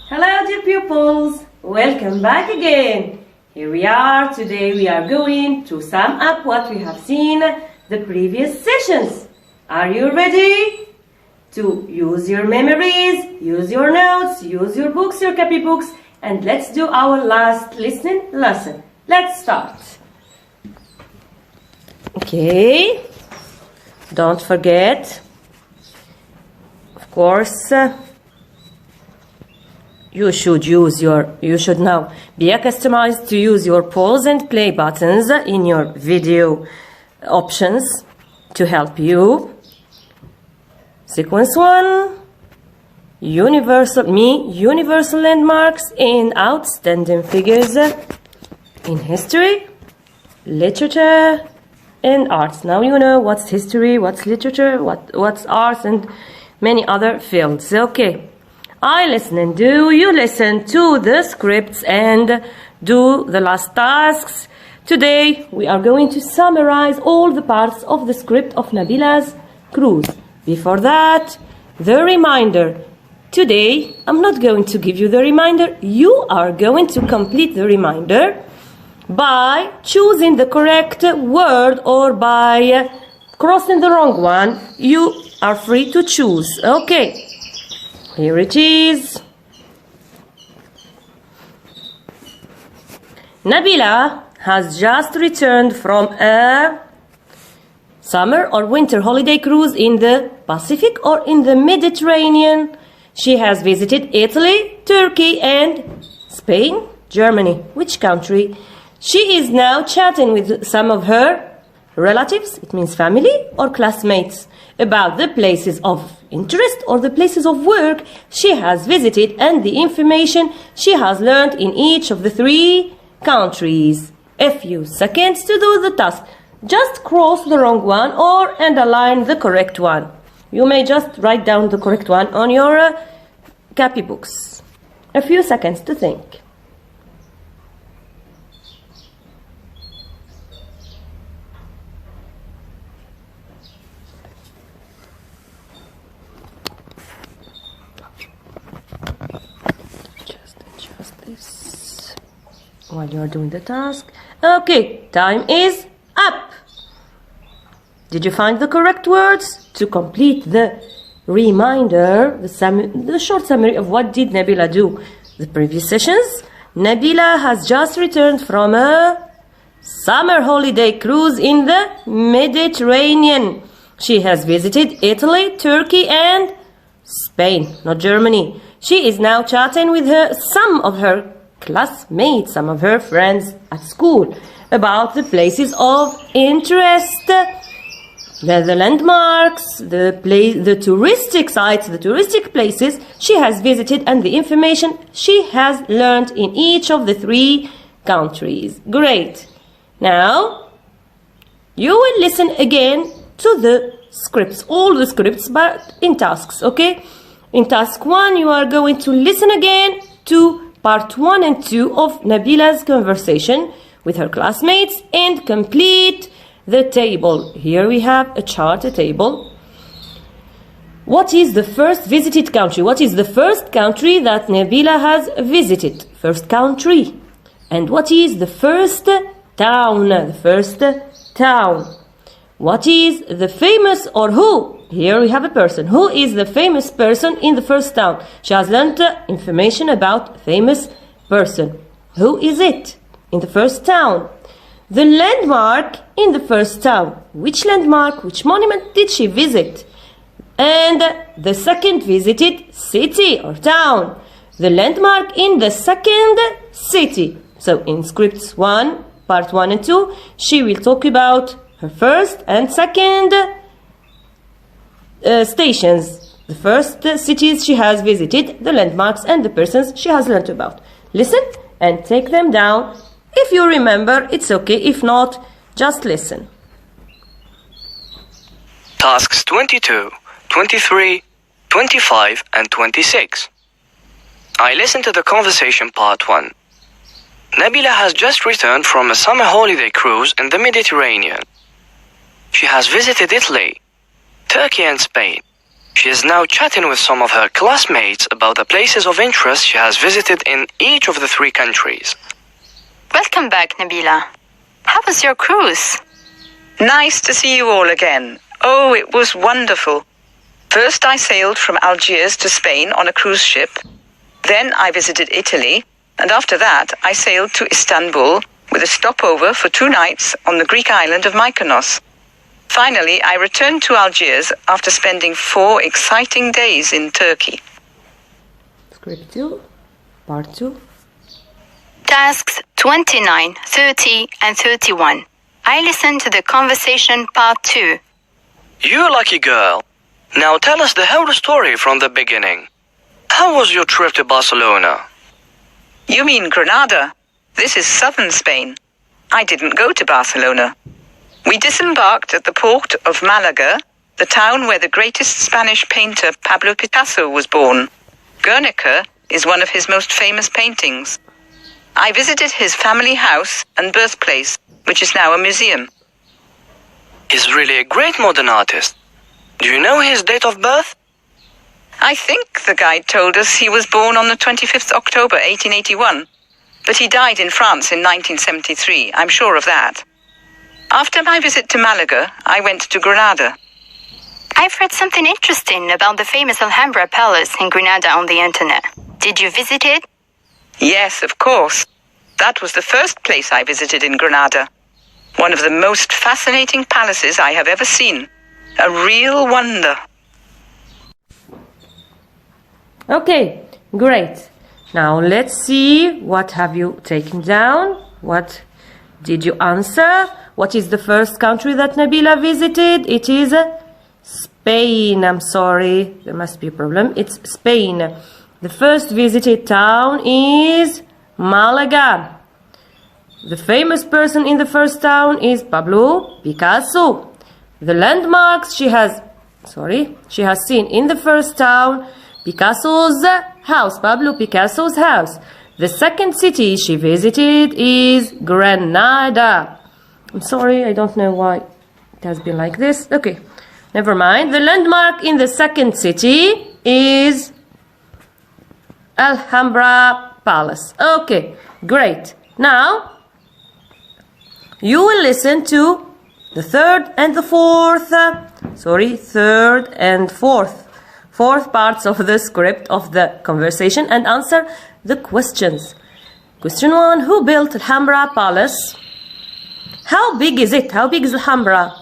Hello dear pupils, welcome back again. Here we are. Today we are going to sum up what we have seen the previous sessions. Are you ready? To use your memories, use your notes, use your books, your copybooks, and let's do our last listening lesson. Let's start. Okay, don't forget, of course, you should now be accustomed to use your pause and play buttons in your video options to help you. Sequence 1, universal landmarks in outstanding figures in history, literature, and arts. Now you know what's history, what's literature, what's arts, and many other fields. Okay. I listen and do. You listen to the scripts and do the last tasks. Today we are going to summarize all the parts of the script of Nabila's cruise. Before that, the reminder. Today I'm not going to give you the reminder. You are going to complete the reminder by choosing the correct word or by crossing the wrong one. You are free to choose. Okay. Here it is. Nabila has just returned from a summer or winter holiday cruise in the Pacific or in the Mediterranean. She has visited Italy, Turkey, and Spain, Germany. Which country? She is now chatting with some of her relatives, it means family, or classmates, about the places of interest or the places of work she has visited and the information she has learned in each of the 3 countries. A few seconds to do the task. Just cross the wrong one or underline the correct one. You may just write down the correct one on your copybooks. A few seconds to think. While you are doing the task. Okay, time is up. Did you find the correct words? To complete the reminder, the short summary of what did Nabila do the previous sessions. Nabila has just returned from a summer holiday cruise in the Mediterranean. She has visited Italy, Turkey, and Spain, not Germany. She is now chatting with some of her classmates, some of her friends at school, about the places of interest, the landmarks, the touristic sites, the touristic places she has visited, and the information she has learned in each of the 3 countries. Great. Now, you will listen again to the scripts, all the scripts, but in tasks, okay? In task 1, you are going to listen again to Part 1 and 2 of Nabila's conversation with her classmates and complete the table. Here we have a chart, a table. What is the first visited country? What is the first country that Nabila has visited? First country. And what is the first town? The first town. What is the famous or who? Here we have a person. Who is the famous person in the first town? She has learned information about famous person. Who is it in the first town? The landmark in the first town. Which landmark, which monument did she visit? And the second visited city or town. The landmark in the second city. So in scripts 1, part 1 and 2, she will talk about her first and second stations, the first cities she has visited, the landmarks, and the persons she has learned about. Listen and take them down. If you remember, it's okay. If not, just listen. Tasks 22, 23, 25, and 26. I listened to the conversation part 1. Nabila has just returned from a summer holiday cruise in the Mediterranean. She has visited Italy, Turkey, and Spain. She is now chatting with some of her classmates about the places of interest she has visited in each of the 3 countries. Welcome back, Nabila. How was your cruise? Nice to see you all again. Oh, it was wonderful. First, I sailed from Algiers to Spain on a cruise ship. Then I visited Italy, and after that, I sailed to Istanbul with a stopover for 2 nights on the Greek island of Mykonos. Finally, I returned to Algiers after spending 4 exciting days in Turkey. Script 2, Part 2. Tasks 29, 30, and 31. I listened to the conversation part 2. You lucky girl. Now tell us the whole story from the beginning. How was your trip to Barcelona? You mean Granada? This is southern Spain. I didn't go to Barcelona. We disembarked at the port of Malaga, the town where the greatest Spanish painter Pablo Picasso was born. Guernica is one of his most famous paintings. I visited his family house and birthplace, which is now a museum. He's really a great modern artist. Do you know his date of birth? I think the guide told us he was born on the 25th October 1881, but he died in France in 1973, I'm sure of that. After my visit to Malaga, I went to Granada. I've read something interesting about the famous Alhambra Palace in Granada on the internet. Did you visit it? Yes, of course. That was the first place I visited in Granada. One of the most fascinating palaces I have ever seen. A real wonder. Okay, great. Now let's see, what have you taken down? What did you answer? What is the first country that Nabila visited? It is Spain. I'm sorry, there must be a problem. It's Spain. The first visited town is Malaga. The famous person in the first town is Pablo Picasso. The landmarks she has seen in the first town, Picasso's house, Pablo Picasso's house. The second city she visited is Granada. I'm sorry, I don't know why it has been like this. Okay, never mind. The landmark in the second city is Alhambra Palace. Okay, great. Now, you will listen to the third and fourth parts of the script of the conversation and answer the questions. Question 1, who built Alhambra Palace? How big is it? How big is Alhambra?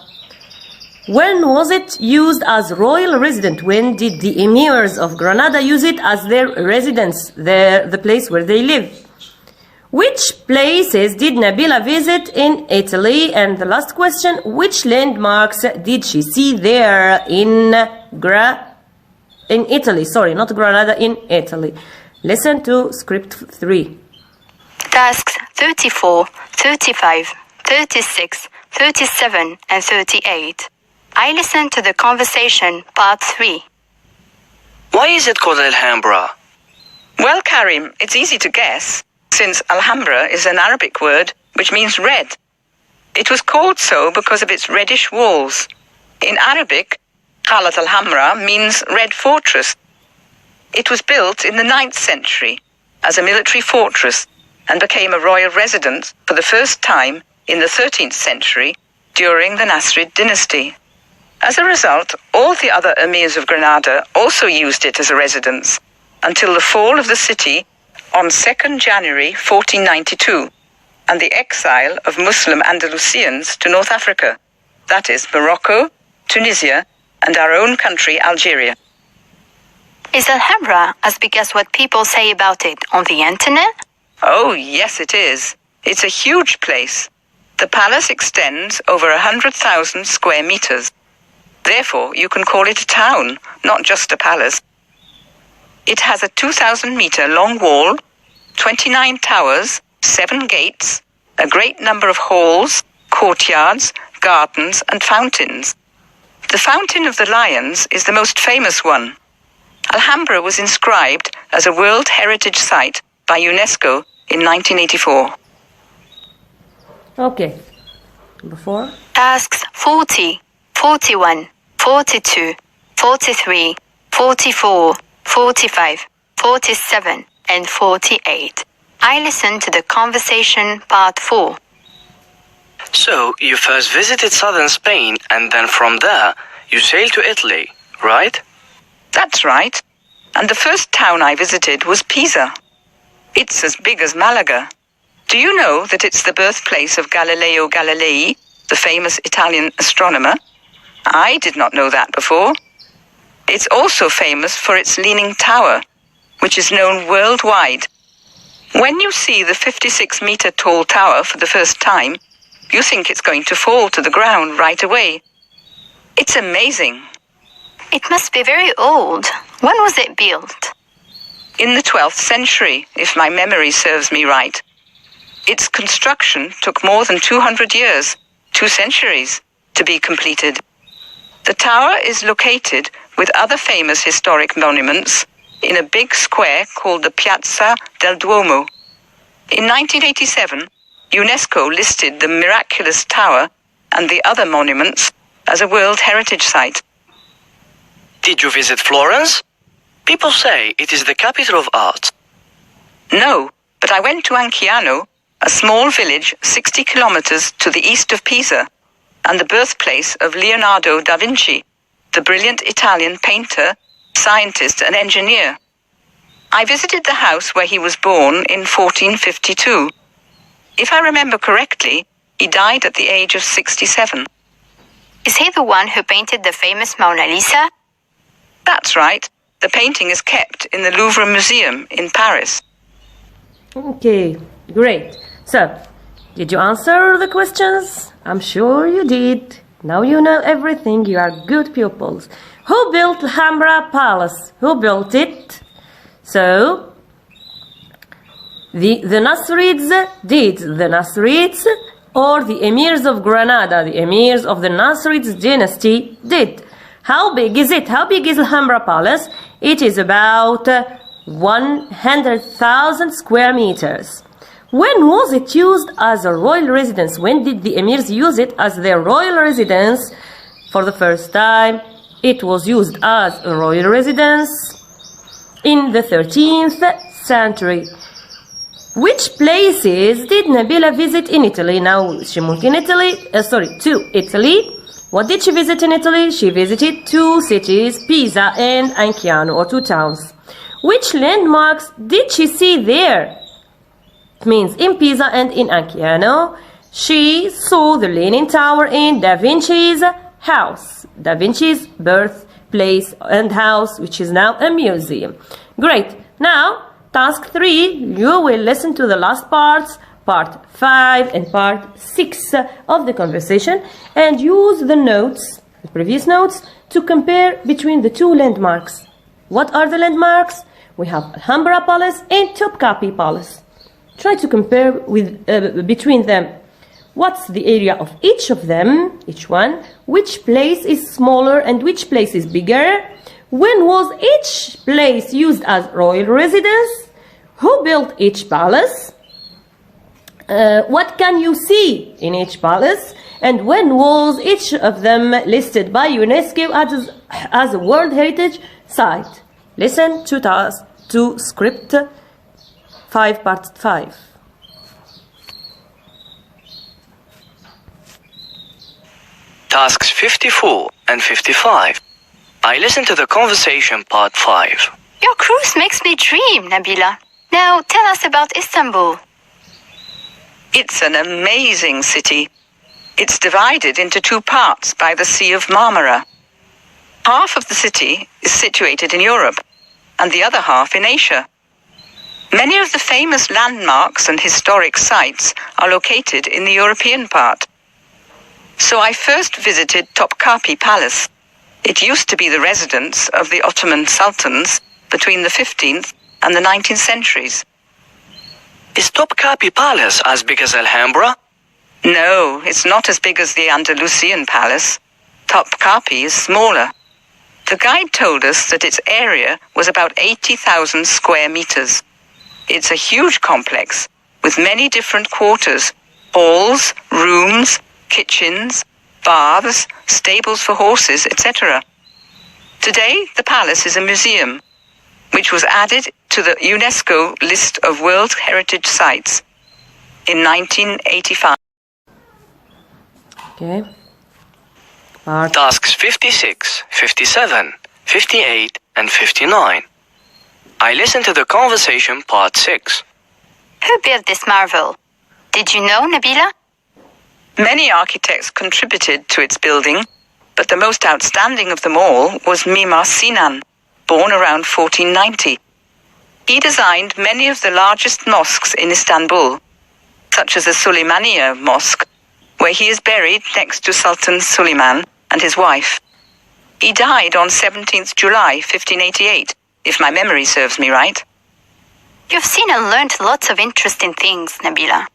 When was it used as royal residence? When did the emirs of Granada use it as their residence, the place where they live? Which places did Nabila visit in Italy? And the last question, which landmarks did she see there in Italy? Sorry, not Granada, in Italy. Listen to script 3. Tasks 34, 35, 36, 37, and 38. I listened to the conversation part 3. Why is it called Alhambra? Well, Karim, it's easy to guess, since Alhambra is an Arabic word which means red. It was called so because of its reddish walls. In Arabic, Qalat Alhambra means red fortress. It was built in the 9th century as a military fortress and became a royal residence for the first time in the 13th century during the Nasrid dynasty. As a result, all the other emirs of Granada also used it as a residence until the fall of the city on 2nd January 1492 and the exile of Muslim Andalusians to North Africa, that is Morocco, Tunisia, and our own country, Algeria. Is Alhambra as big as what people say about it on the internet? Oh, yes, it is. It's a huge place. The palace extends over 100,000 square meters. Therefore, you can call it a town, not just a palace. It has a 2,000-meter long wall, 29 towers, 7 gates, a great number of halls, courtyards, gardens, and fountains. The Fountain of the Lions is the most famous one. Alhambra was inscribed as a World Heritage Site by UNESCO in 1984. Okay. Number 4. Tasks 40, 41, 42, 43, 44, 45, 47, and 48. I listened to the conversation part 4. So, you first visited southern Spain, and then from there, you sailed to Italy, right? That's right. And the first town I visited was Pisa. It's as big as Malaga. Do you know that it's the birthplace of Galileo Galilei, the famous Italian astronomer? I did not know that before. It's also famous for its Leaning Tower, which is known worldwide. When you see the 56-meter tall tower for the first time, you think it's going to fall to the ground right away. It's amazing. It must be very old. When was it built? In the 12th century, if my memory serves me right. Its construction took more than 200 years, 2 centuries, to be completed. The tower is located with other famous historic monuments in a big square called the Piazza del Duomo. In 1987, UNESCO listed the miraculous tower and the other monuments as a World Heritage Site. Did you visit Florence? People say it is the capital of art. No, but I went to Anciano, a small village 60 kilometers to the east of Pisa, and the birthplace of Leonardo da Vinci, the brilliant Italian painter, scientist, and engineer. I visited the house where he was born in 1452. If I remember correctly, he died at the age of 67. Is he the one who painted the famous Mona Lisa? That's right. The painting is kept in the Louvre Museum in Paris. Okay, great. So, did you answer the questions? I'm sure you did. Now you know everything. You are good pupils. Who built Alhambra Palace? Who built it? So, the Nasrids did. The Nasrids or the Emirs of Granada, the Emirs of the Nasrids dynasty did. How big is it? How big is Alhambra Palace? It is about 100,000 square meters. When was it used as a royal residence? When did the Emirs use it as their royal residence? For the first time, it was used as a royal residence in the 13th century. Which places did Nabila visit in Italy? Now, she moved in to Italy. What did she visit in Italy? She visited 2 cities, Pisa and Anciano, or 2 towns. Which landmarks did she see there? It means in Pisa and in Anciano. She saw the Leaning Tower in Da Vinci's house. Da Vinci's birthplace and house, which is now a museum. Great. Now, task 3, you will listen to the last parts, part 5 and part 6 of the conversation, and use the notes, the previous notes, to compare between the 2 landmarks. What are the landmarks? We have Alhambra Palace and Topkapi Palace. Try to compare between them. What's the area of each of them, each one? Which place is smaller and which place is bigger? When was each place used as royal residence? Who built each palace? What can you see in each palace? And when was each of them listed by UNESCO as a World Heritage Site? Listen to script 5 part 5. Tasks 54 and 55. I listened to the conversation part 5. Your cruise makes me dream, Nabila. Now tell us about Istanbul. It's an amazing city. It's divided into 2 parts by the Sea of Marmara. Half of the city is situated in Europe, and the other half in Asia. Many of the famous landmarks and historic sites are located in the European part. So I first visited Topkapi Palace. It used to be the residence of the Ottoman sultans between the 15th and the 19th centuries. Is Topkapi Palace as big as Alhambra? No, it's not as big as the Andalusian palace. Topkapi is smaller. The guide told us that its area was about 80,000 square meters. It's a huge complex with many different quarters, halls, rooms, kitchens, baths, stables for horses, etc. Today, the palace is a museum, which was added to the UNESCO list of World Heritage Sites in 1985. Okay. Part. Tasks 56, 57, 58, and 59. I listened to the conversation part 6. Who built this marvel? Did you know, Nabila? Many architects contributed to its building, but the most outstanding of them all was Mimar Sinan, born around 1490. He designed many of the largest mosques in Istanbul, such as the Süleymaniye Mosque, where he is buried next to Sultan Suleiman and his wife. He died on 17th July 1588, if my memory serves me right. You've seen and learned lots of interesting things, Nabila.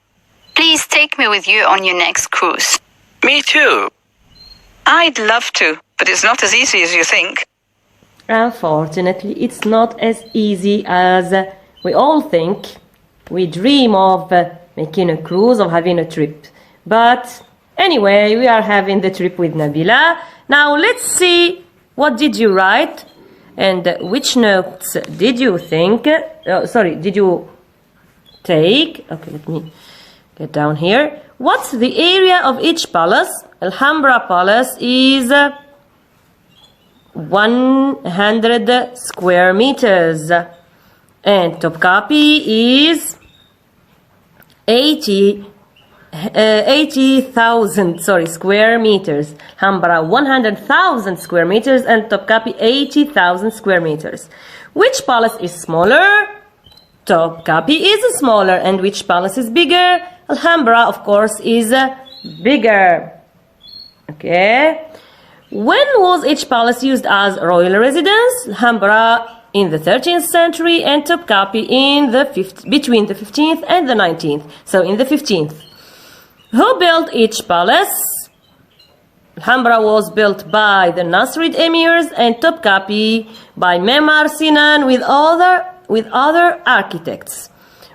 Please take me with you on your next cruise. Me too. I'd love to, but it's not as easy as you think. Unfortunately, it's not as easy as we all think. We dream of making a cruise, of having a trip. But anyway, we are having the trip with Nabila. Now let's see, what did you write and which notes did you think? Did you take? Okay, let me get down here. What's the area of each palace? Alhambra Palace is 100 square meters, and Topkapi is 80,000 square meters. Alhambra 100,000 square meters and Topkapi 80,000 square meters. Which palace is smaller? Topkapi is smaller. And which palace is bigger? Alhambra, of course, is bigger. Okay. When was each palace used as royal residence? Alhambra in the 13th century and Topkapi in between the 15th and the 19th. So in the 15th. Who built each palace? Alhambra was built by the Nasrid emirs and Topkapi by Mimar Sinan with other architects.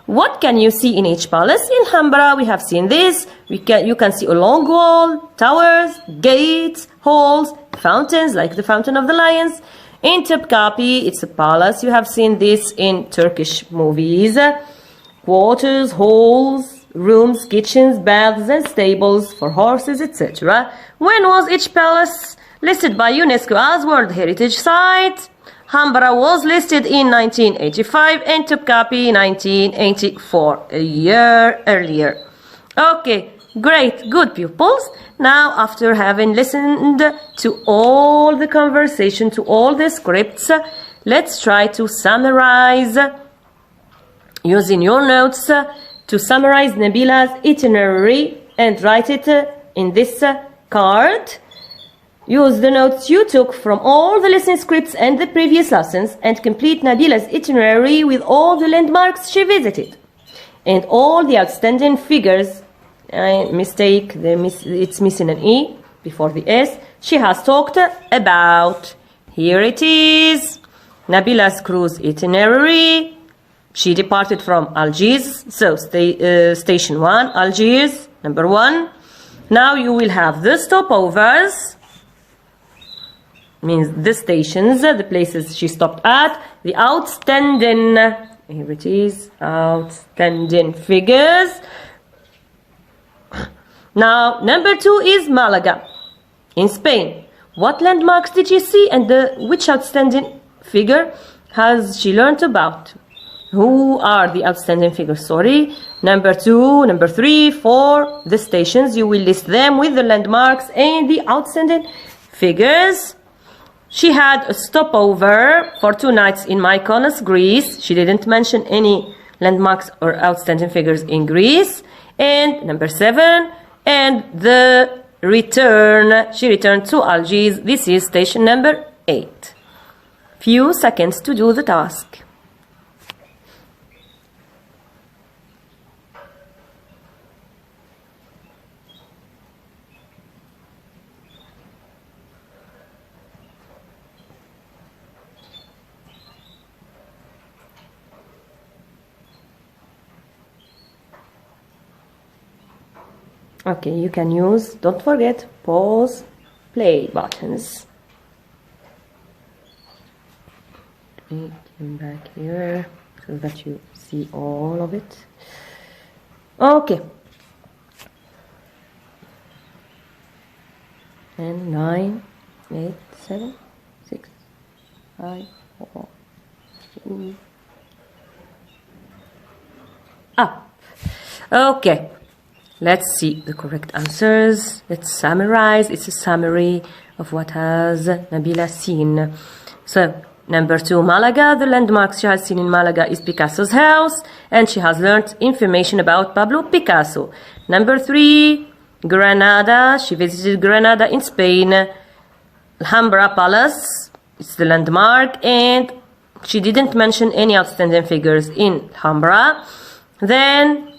What can you see in each palace? In Alhambra, we have seen this. You can see a long wall, towers, gates, halls, fountains like the Fountain of the Lions. In Topkapi, it's a palace. You have seen this in Turkish movies. Quarters, halls, rooms, kitchens, baths, and stables for horses, etc. When was each palace listed by UNESCO as World Heritage Site? Alhambra was listed in 1985 and Topkapi 1984, a year earlier. Okay, great, good pupils. Now, after having listened to all the conversation, to all the scripts, let's try to summarize, using your notes, to summarize Nabila's itinerary and write it in this card. Use the notes you took from all the listening scripts and the previous lessons and complete Nabila's itinerary with all the landmarks she visited and all the outstanding figures. It's missing an E before the S. She has talked about. Here it is. Nabila's cruise itinerary. She departed from Algiers. So station 1, Algiers, number 1. Now you will have the stopovers. Means the stations, the places she stopped at, the outstanding, here it is, outstanding figures. Now, number 2 is Malaga, in Spain. What landmarks did she see and which outstanding figure has she learned about? Who are the outstanding figures? Number 2, number 3, 4, the stations. You will list them with the landmarks and the outstanding figures. She had a stopover for 2 nights in Mykonos, Greece. She didn't mention any landmarks or outstanding figures in Greece. And number 7, and the return. She returned to Algiers. This is station number 8. Few seconds to do the task. Okay, you can use, don't forget, pause, play buttons. me come back here so that you see all of it. Okay. And 9, 8, 7, 6, 5, 4, 3. Up. Okay. Let's see the correct answers. Let's summarize. It's a summary of what has Nabila seen. So, number 2, Malaga. The landmarks she has seen in Malaga is Picasso's house, and she has learned information about Pablo Picasso. Number 3, Granada. She visited Granada in Spain. Alhambra Palace. It's the landmark, and she didn't mention any outstanding figures in Alhambra. Then,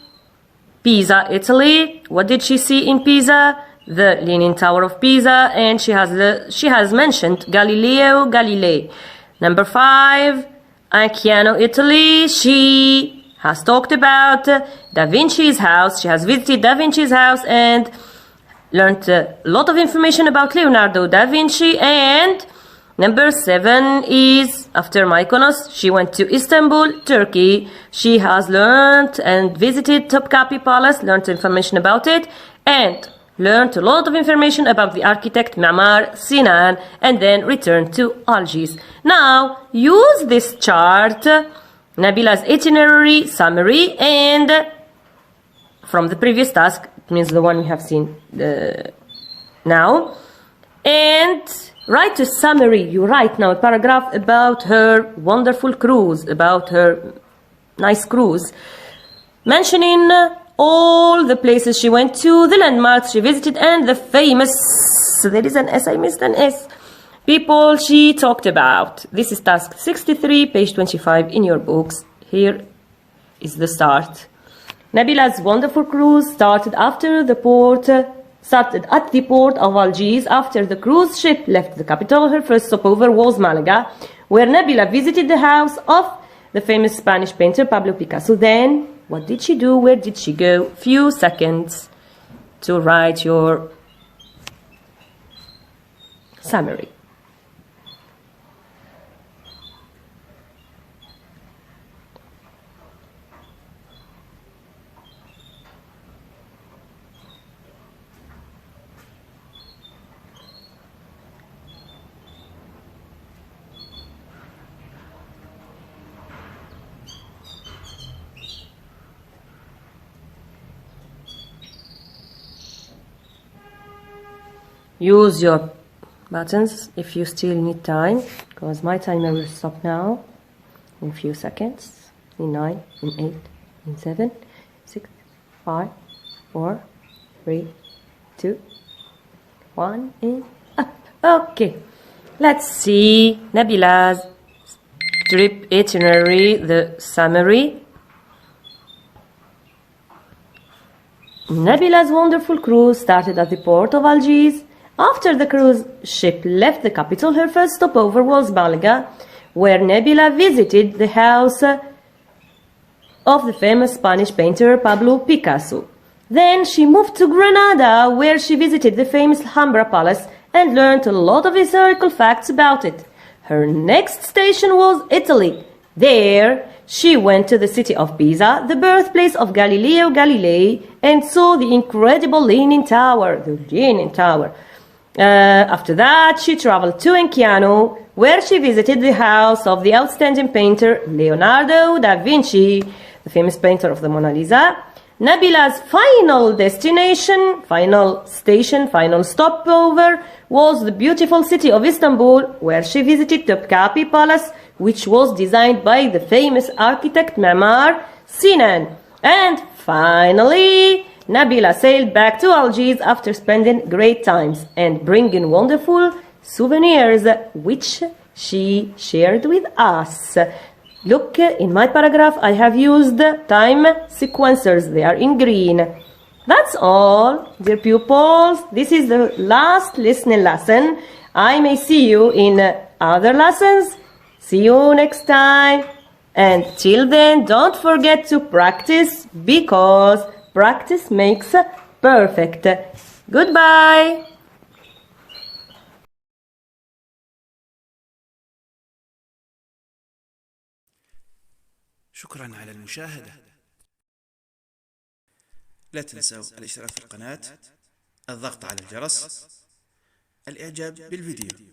Pisa, Italy. What did she see in Pisa? The Leaning Tower of Pisa, and she has mentioned Galileo Galilei. Number 5, Anciano, Italy. She has talked about Da Vinci's house. She has visited Da Vinci's house and learned a lot of information about Leonardo da Vinci. And number 7 is, after Mykonos, she went to Istanbul, Turkey. She has learned and visited Topkapi Palace, learned information about it, and learned a lot of information about the architect Ma'mar Sinan, and then returned to Algiers. Now, use this chart, Nabila's itinerary summary, and from the previous task, it means the one we have seen now, and write a summary. You write now a paragraph about her wonderful cruise, about her nice cruise, mentioning all the places she went to, the landmarks she visited, and the famous, there is an S, I missed an S, people she talked about. This is task 63, page 25 in your books. Here is the start. Nabila's wonderful cruise started at the port of Algiers. After the cruise ship left the capital, her first stopover was Malaga, where Nabila visited the house of the famous Spanish painter Pablo Picasso. Then, what did she do? Where did she go? Few seconds to write your summary. Use your buttons if you still need time, because my timer will stop now in a few seconds. In 9, in 8, in 7, 6, 5, 4, 3, 2, 1, and up. Okay, let's see Nabila's trip itinerary, the summary. Nabila's wonderful cruise started at the port of Algiers. After the cruise ship left the capital, her first stopover was Malaga, where Nabila visited the house of the famous Spanish painter Pablo Picasso. Then she moved to Granada, where she visited the famous Alhambra Palace and learned a lot of historical facts about it. Her next station was Italy. There, she went to the city of Pisa, the birthplace of Galileo Galilei, and saw the incredible Leaning Tower, After that, she traveled to Anciano, where she visited the house of the outstanding painter Leonardo da Vinci, the famous painter of the Mona Lisa. Nabila's final destination, final station, final stopover was the beautiful city of Istanbul, where she visited Topkapi Palace, which was designed by the famous architect Ma'mar Sinan. And finally, Nabila sailed back to Algiers after spending great times and bringing wonderful souvenirs, which she shared with us. Look, in my paragraph, I have used time sequencers. They are in green. That's all, dear pupils. This is the last listening lesson. I may see you in other lessons. See you next time. And till then, don't forget to practice, because practice makes perfect. Goodbye. شكرا على المشاهدة. لا تنسوا الاشتراك في القناة، الضغط على الجرس، الإعجاب بالفيديو.